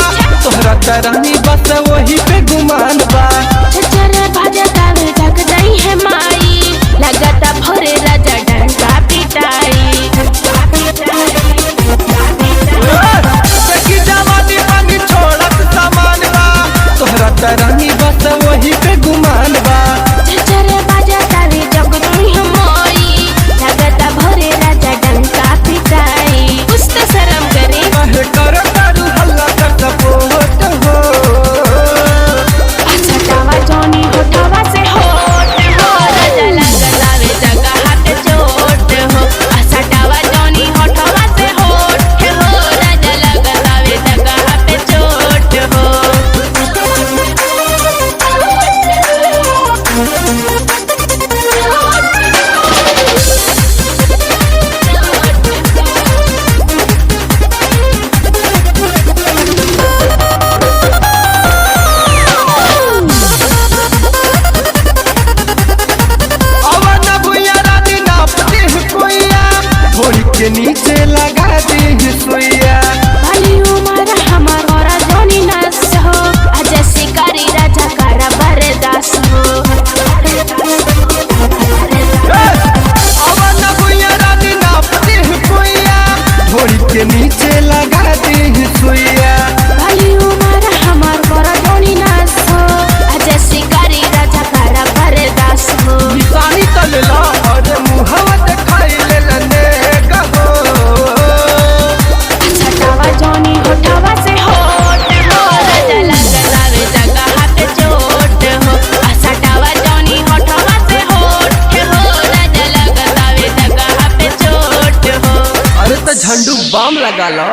रानी बस वही पे गुमान बा चचरे भाजा तावे जग जाई है माई लगता भोरे राजा डंका पिटाई देखी जवानी पानी छोड़त सामान बा तोहरा रानी बस वही पे गुमान बा चचरे भाजा तावे जग जाई है माई लगता भोरे राजा डंका पिटाई कुछ तो शर्म करे कहे कर तारू हल्ला कर सपोर्ट हो सटावा जोनी होठवा से होठ हो राजा लगलावे जगह हाथ चोट हो सटावा जोनी होठवा से होठ हो राजा लगलावे जगह हाथ चोट हो के नीचे लगा दी सुइया भली उमर हमार और जोनी नस हो अज शिकारी राजा करा बरदास हो अवन भुइया रानी नापती भुइया घोड़ी के नीचे लगा दी सुइया भली उमर हमार और जोनी नस हो अज शिकारी राजा करा बरदास हो निशानी तल ला और मुहवा दिखाई ले लने कहो सटावा जोनी होठवा से होठ हो राजा लगलावे जगह हाथ चोट हो सटावा जोनी होठवा से होठ हो राजा लगलावे जगह हाथ चोट हो अरे तो झंडू बाम लगा लो।